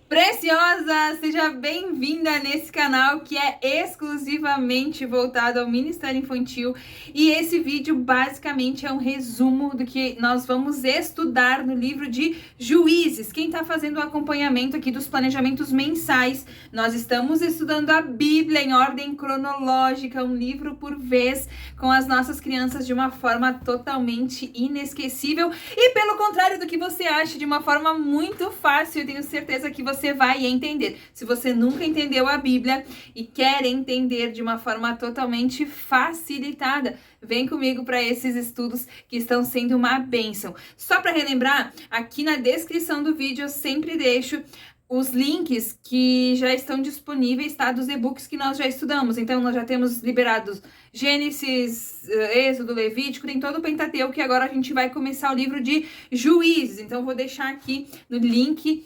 Preciosa, seja bem-vinda nesse canal que é exclusivamente voltado ao Ministério Infantil, e esse vídeo basicamente é um resumo do que nós vamos estudar no livro de Juízes. Quem está fazendo o acompanhamento aqui dos planejamentos mensais, nós estamos estudando a Bíblia em ordem cronológica, um livro por vez, com as nossas crianças de uma forma totalmente inesquecível e, pelo contrário do que você acha, de uma forma muito fácil. Eu tenho certeza que você vai entender. Se você nunca entendeu a Bíblia e quer entender de uma forma totalmente facilitada, vem comigo para esses estudos que estão sendo uma bênção. Só para relembrar, aqui na descrição do vídeo eu sempre deixo os links que já estão disponíveis, tá? Dos e-books que nós já estudamos. Então, nós já temos liberados Gênesis, Êxodo, Levítico, tem todo o Pentateuco, e agora a gente vai começar o livro de Juízes. Então, vou deixar aqui no link,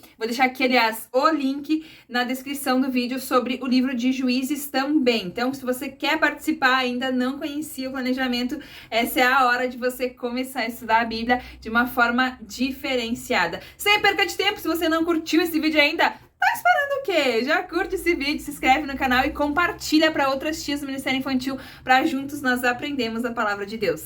aliás, o link na descrição do vídeo sobre o livro de Juízes também. Então, se você quer participar, ainda não conhecia o planejamento, essa é a hora de você começar a estudar a Bíblia de uma forma diferenciada. Sem perca de tempo, se você não curtiu esse vídeo ainda, tá esperando o quê? Já curte esse vídeo, se inscreve no canal e compartilha para outras tias do Ministério Infantil, para juntos nós aprendemos a palavra de Deus.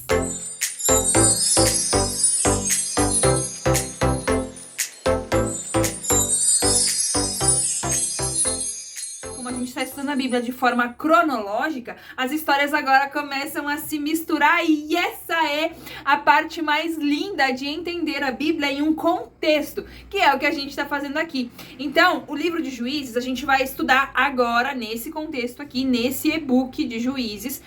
Como a gente está estudando a Bíblia de forma cronológica, as histórias agora começam a se misturar, e essa é a parte mais linda de entender a Bíblia em um contexto, que é o que a gente está fazendo aqui. Então, o livro de Juízes a gente vai estudar agora nesse contexto aqui, nesse e-book de Juízes.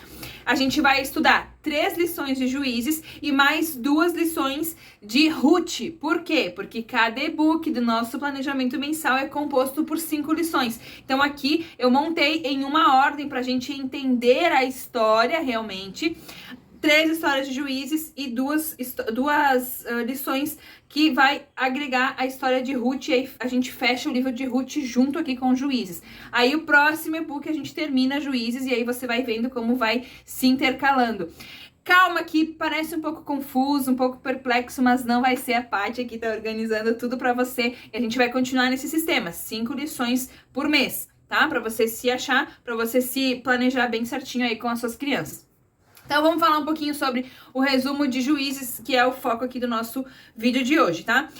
A gente vai estudar 3 lições de Juízes e mais 2 lições de Ruth. Por quê? Porque cada e-book do nosso planejamento mensal é composto por 5 lições. Então aqui eu montei em uma ordem para a gente entender a história realmente. 3 histórias de Juízes e duas lições que vai agregar a história de Ruth, e aí a gente fecha o livro de Ruth junto aqui com Juízes. Aí o próximo e-book a gente termina Juízes, e aí você vai vendo como vai se intercalando. Calma, que parece um pouco confuso, um pouco perplexo, mas não vai ser. A Paty aqui tá organizando tudo para você, e a gente vai continuar nesse sistema, 5 lições por mês, tá? Para você se achar, para você se planejar bem certinho aí com as suas crianças. Então vamos falar um pouquinho sobre o resumo de Juízes, que é o foco aqui do nosso vídeo de hoje, tá?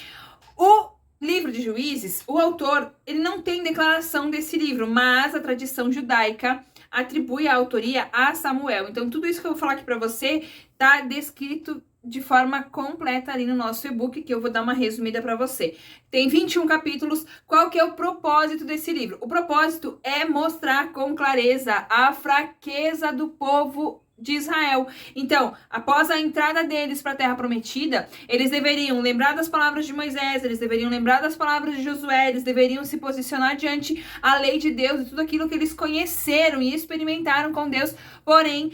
O livro de Juízes, o autor, ele não tem declaração desse livro, mas a tradição judaica atribui a autoria a Samuel. Então tudo isso que eu vou falar aqui pra você tá descrito de forma completa ali no nosso e-book, que eu vou dar uma resumida para você. Tem 21 capítulos. Qual que é o propósito desse livro? O propósito é mostrar com clareza a fraqueza do povo de Israel. Então, após a entrada deles para a Terra Prometida, eles deveriam lembrar das palavras de Moisés, eles deveriam lembrar das palavras de Josué, eles deveriam se posicionar diante a lei de Deus e tudo aquilo que eles conheceram e experimentaram com Deus. Porém,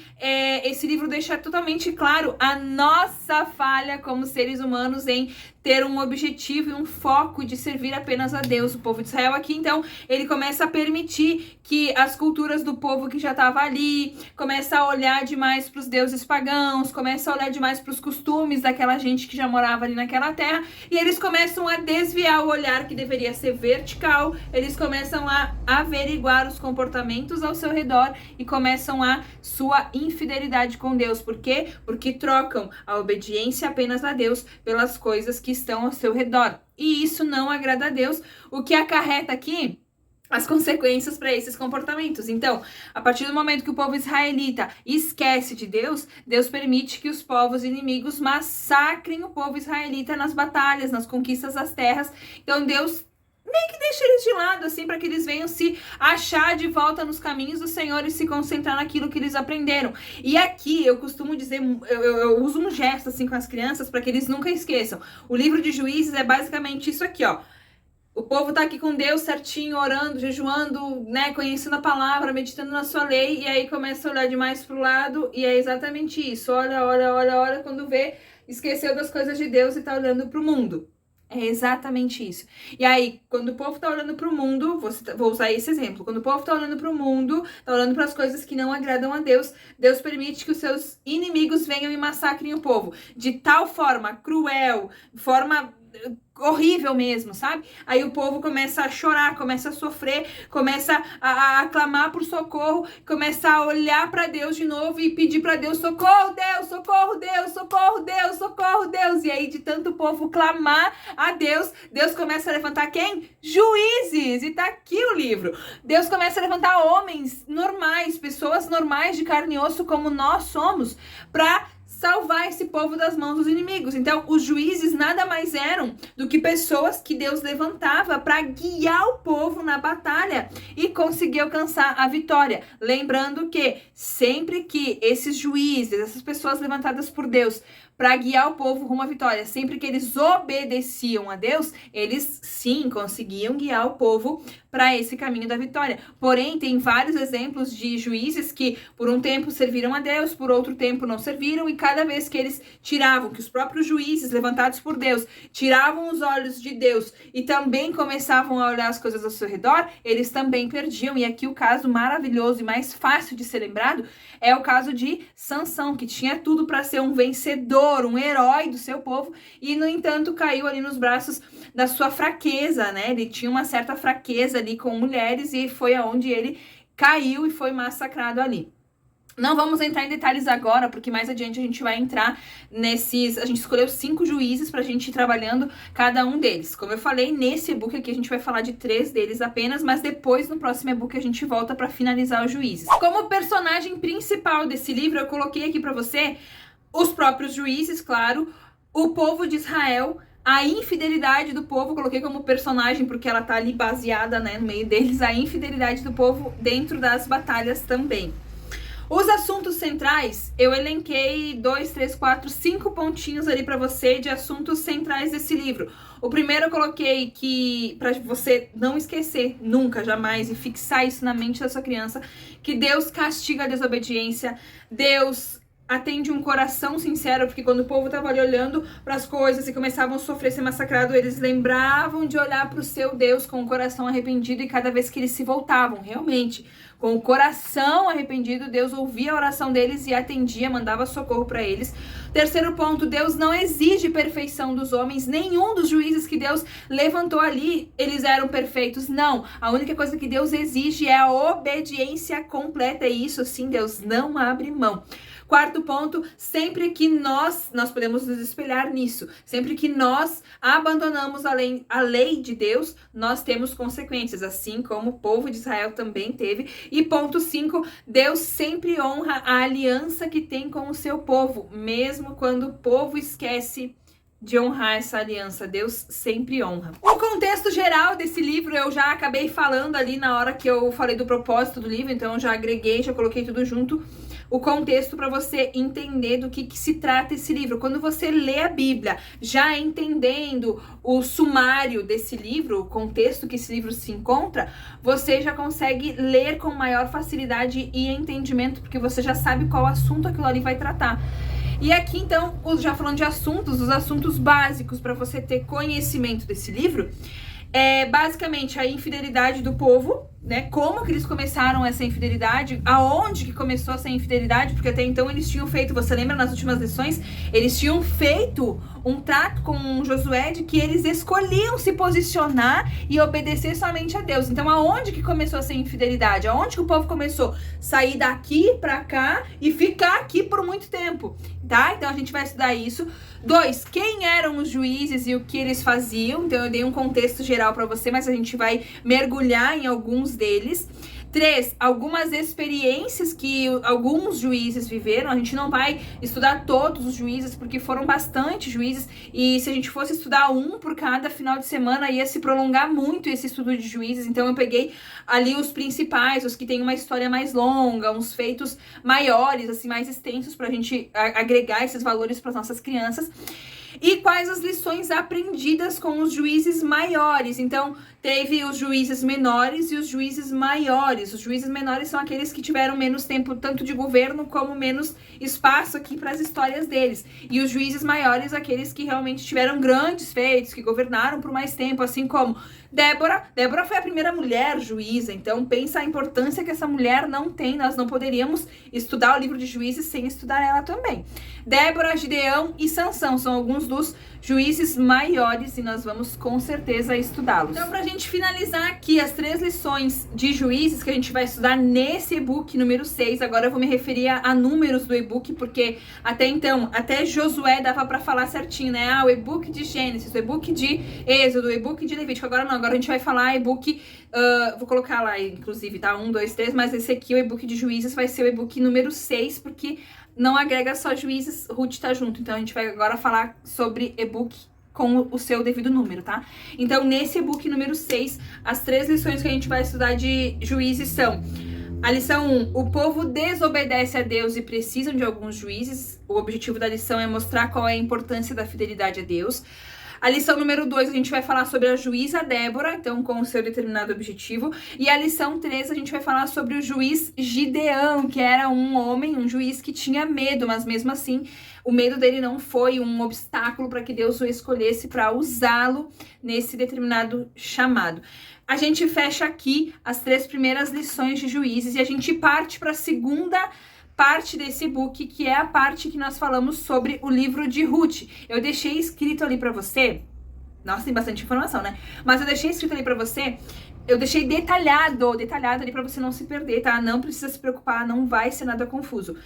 esse livro deixa totalmente claro a nossa falha como seres humanos em ter um objetivo e um foco de servir apenas a Deus. O povo de Israel aqui, então, ele começa a permitir que as culturas do povo que já estava ali, começa a olhar demais para os deuses pagãos, começa a olhar demais para os costumes daquela gente que já morava ali naquela terra, e eles começam a desviar o olhar que deveria ser vertical, eles começam a averiguar os comportamentos ao seu redor e começam a sua infidelidade com Deus. Por quê? Porque trocam a obediência apenas a Deus pelas coisas que estão ao seu redor. E isso não agrada a Deus, o que acarreta aqui as consequências para esses comportamentos. Então, a partir do momento que o povo israelita esquece de Deus, Deus permite que os povos inimigos massacrem o povo israelita nas batalhas, nas conquistas das terras. Então, Deus meio que deixa eles de lado, assim, para que eles venham se achar de volta nos caminhos do Senhor e se concentrar naquilo que eles aprenderam. E aqui eu costumo dizer, eu uso um gesto assim com as crianças para que eles nunca esqueçam. O livro de Juízes é basicamente isso aqui, ó. O povo tá aqui com Deus certinho, orando, jejuando, né, conhecendo a palavra, meditando na sua lei, e aí começa a olhar demais pro lado, e é exatamente isso. Olha, quando vê, esqueceu das coisas de Deus e tá olhando pro mundo. É exatamente isso. E aí, quando o povo tá olhando pro mundo, vou usar esse exemplo, quando o povo tá olhando pro mundo, tá olhando para as coisas que não agradam a Deus, Deus permite que os seus inimigos venham e massacrem o povo de tal forma cruel, forma horrível mesmo, sabe? Aí o povo começa a chorar, começa a sofrer, começa a clamar por socorro, começa a olhar para Deus de novo e pedir para Deus: socorro, Deus, socorro, Deus, socorro, Deus, socorro, Deus. E aí, de tanto o povo clamar a Deus, Deus começa a levantar quem? Juízes. E tá aqui o livro. Deus começa a levantar homens normais, pessoas normais de carne e osso como nós somos, para salvar esse povo das mãos dos inimigos. Então, os juízes nada mais eram do que pessoas que Deus levantava para guiar o povo na batalha e conseguir alcançar a vitória. Lembrando que sempre que esses juízes, essas pessoas levantadas por Deus para guiar o povo rumo à vitória, sempre que eles obedeciam a Deus, eles sim conseguiam guiar o povo para esse caminho da vitória. Porém, tem vários exemplos de juízes que por um tempo serviram a Deus, por outro tempo não serviram, e cada vez que eles tiravam, que os próprios juízes levantados por Deus, tiravam os olhos de Deus e também começavam a olhar as coisas ao seu redor, eles também perdiam. E aqui o caso maravilhoso e mais fácil de ser lembrado é o caso de Sansão, que tinha tudo para ser um vencedor, um herói do seu povo, e no entanto caiu ali nos braços da sua fraqueza, né? Ele tinha uma certa fraqueza ali com mulheres e foi aonde ele caiu e foi massacrado ali. Não vamos entrar em detalhes agora, porque mais adiante a gente vai entrar nesses... A gente escolheu 5 juízes pra gente ir trabalhando cada um deles. Como eu falei, nesse e-book aqui a gente vai falar de 3 deles apenas, mas depois no próximo e-book a gente volta pra finalizar os juízes. Como personagem principal desse livro, eu coloquei aqui pra você os próprios juízes, claro, o povo de Israel, a infidelidade do povo, coloquei como personagem porque ela tá ali baseada, né, no meio deles, a infidelidade do povo dentro das batalhas também. Os assuntos centrais, eu elenquei 2, 3, 4, 5 pontinhos ali para você de assuntos centrais desse livro. O primeiro eu coloquei que, para você não esquecer nunca, jamais, e fixar isso na mente da sua criança, que Deus castiga a desobediência, Deus atende um coração sincero, porque quando o povo estava ali olhando para as coisas e começavam a sofrer, ser massacrado, eles lembravam de olhar para o seu Deus com o coração arrependido, e cada vez que eles se voltavam, realmente, com o coração arrependido, Deus ouvia a oração deles e atendia, mandava socorro para eles. Terceiro ponto, Deus não exige perfeição dos homens, nenhum dos juízes que Deus levantou ali, eles eram perfeitos, não. A única coisa que Deus exige é a obediência completa, e isso sim, Deus não abre mão. Quarto ponto, sempre que nós podemos nos espelhar nisso, sempre que nós abandonamos a lei de Deus, nós temos consequências, assim como o povo de Israel também teve. E ponto 5, Deus sempre honra a aliança que tem com o seu povo, mesmo quando o povo esquece de honrar essa aliança, Deus sempre honra. O contexto geral desse livro eu já acabei falando ali na hora que eu falei do propósito do livro, então eu já agreguei, já coloquei tudo junto, o contexto para você entender do que se trata esse livro. Quando você lê a Bíblia, já entendendo o sumário desse livro, o contexto que esse livro se encontra, você já consegue ler com maior facilidade e entendimento, porque você já sabe qual assunto aquilo ali vai tratar. E aqui, então, já falando de assuntos, os assuntos básicos para você ter conhecimento desse livro, é basicamente a infidelidade do povo, né? Como que eles começaram essa infidelidade, aonde que começou essa infidelidade, porque até então eles tinham feito, você lembra nas últimas lições, eles tinham feito um trato com Josué de que eles escolhiam se posicionar e obedecer somente a Deus. Então aonde que começou essa infidelidade? Aonde que o povo começou? Sair daqui pra cá e ficar aqui por muito tempo, tá? Então a gente vai estudar isso. 2, quem eram os juízes e o que eles faziam? Então eu dei um contexto geral pra você, mas a gente vai mergulhar em alguns deles. 3, algumas experiências que alguns juízes viveram. A gente não vai estudar todos os juízes, porque foram bastante juízes, e se a gente fosse estudar um por cada final de semana, ia se prolongar muito esse estudo de juízes. Então eu peguei ali os principais, os que têm uma história mais longa, uns feitos maiores, assim, mais extensos, pra gente agregar esses valores para nossas crianças. E quais as lições aprendidas com os juízes maiores? Então, teve os juízes menores e os juízes maiores. Os juízes menores são aqueles que tiveram menos tempo, tanto de governo, como menos espaço aqui para as histórias deles. E os juízes maiores, aqueles que realmente tiveram grandes feitos, que governaram por mais tempo, assim como Débora. Débora foi a primeira mulher juíza, então pensa a importância que essa mulher não tem. Nós não poderíamos estudar o livro de Juízes sem estudar ela também. Débora, Gideão e Sansão são alguns dos juízes maiores e nós vamos com certeza estudá-los. Então, pra gente finalizar aqui as 3 lições de juízes que a gente vai estudar nesse e-book número 6, agora eu vou me referir a números do e-book, porque até então, até Josué dava pra falar certinho, né? O e-book de Gênesis, o e-book de Êxodo, o e-book de Levítico. Agora não, agora a gente vai falar e-book, vou colocar lá, inclusive, tá? 1, 2, 3, mas esse aqui, o e-book de juízes, vai ser o e-book número 6, porque não agrega só juízes, Ruth tá junto. Então a gente vai agora falar sobre e-book com o seu devido número, tá? Então nesse e-book número 6, as 3 lições que a gente vai estudar de juízes são: a lição 1, o povo desobedece a Deus e precisam de alguns juízes. O objetivo da lição é mostrar qual é a importância da fidelidade a Deus. A lição número 2, a gente vai falar sobre a juíza Débora, então com o seu determinado objetivo. E a lição 3, a gente vai falar sobre o juiz Gideão, que era um homem, um juiz que tinha medo, mas mesmo assim, o medo dele não foi um obstáculo para que Deus o escolhesse para usá-lo nesse determinado chamado. A gente fecha aqui as 3 primeiras lições de juízes e a gente parte para a segunda parte desse e-book, que é a parte que nós falamos sobre o livro de Ruth. Eu deixei escrito ali pra você, nossa, tem bastante informação, né? Mas eu deixei escrito ali pra você, eu deixei detalhado ali pra você não se perder, tá? Não precisa se preocupar, não vai ser nada confuso.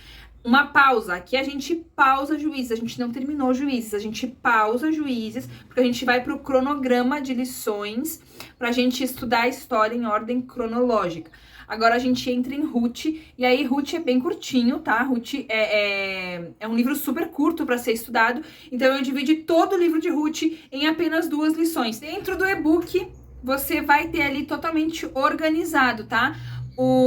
Uma pausa, aqui a gente pausa juízes, a gente não terminou juízes, a gente pausa juízes, porque a gente vai pro cronograma de lições pra gente estudar a história em ordem cronológica. Agora a gente entra em Ruth, e aí Ruth é bem curtinho, tá? Ruth é um livro super curto para ser estudado, então eu dividi todo o livro de Ruth em apenas 2 lições. Dentro do e-book, você vai ter ali totalmente organizado, tá?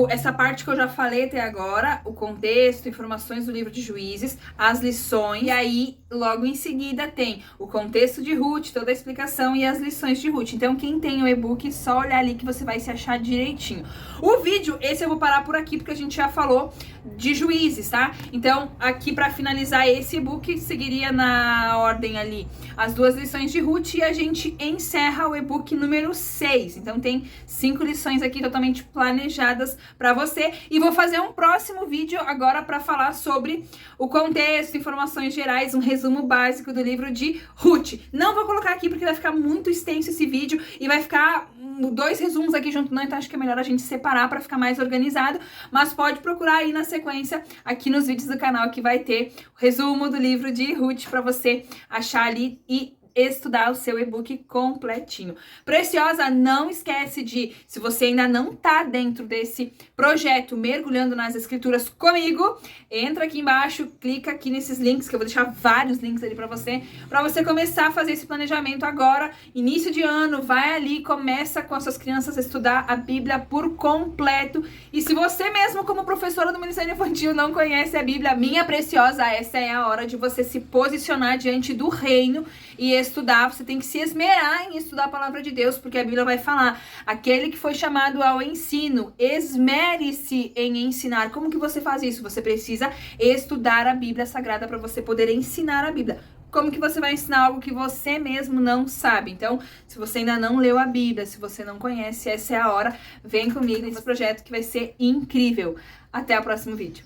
Essa parte que eu já falei até agora, o contexto, informações do livro de juízes, as lições, e aí logo em seguida tem o contexto de Ruth, toda a explicação e as lições de Ruth. Então quem tem o e-book, só olhar ali que você vai se achar direitinho. O vídeo, esse eu vou parar por aqui porque a gente já falou de juízes, tá? Então aqui para finalizar esse e-book, seguiria na ordem ali as 2 lições de Ruth e a gente encerra o e-book número 6. Então tem 5 lições aqui totalmente planejadas para você, e vou fazer um próximo vídeo agora para falar sobre o contexto, informações gerais, um resumo básico do livro de Ruth. Não vou colocar aqui porque vai ficar muito extenso esse vídeo e vai ficar 2 resumos aqui junto, não, então acho que é melhor a gente separar para ficar mais organizado, mas pode procurar aí na sequência aqui nos vídeos do canal que vai ter o resumo do livro de Ruth para você achar ali e estudar o seu e-book completinho. Preciosa, não esquece de, se você ainda não tá dentro desse projeto Mergulhando nas Escrituras comigo, entra aqui embaixo, clica aqui nesses links, que eu vou deixar vários links ali pra você começar a fazer esse planejamento agora, início de ano, vai ali, começa com as suas crianças a estudar a Bíblia por completo. E se você mesmo, como professora do Ministério Infantil, não conhece a Bíblia, minha preciosa, essa é a hora de você se posicionar diante do reino e estudar. Você tem que se esmerar em estudar a palavra de Deus, porque a Bíblia vai falar, aquele que foi chamado ao ensino, esmere-se em ensinar. Como que você faz isso? Você precisa estudar a Bíblia Sagrada para você poder ensinar a Bíblia. Como que você vai ensinar algo que você mesmo não sabe? Então, se você ainda não leu a Bíblia, se você não conhece, essa é a hora. Vem comigo nesse projeto que vai ser incrível. Até o próximo vídeo.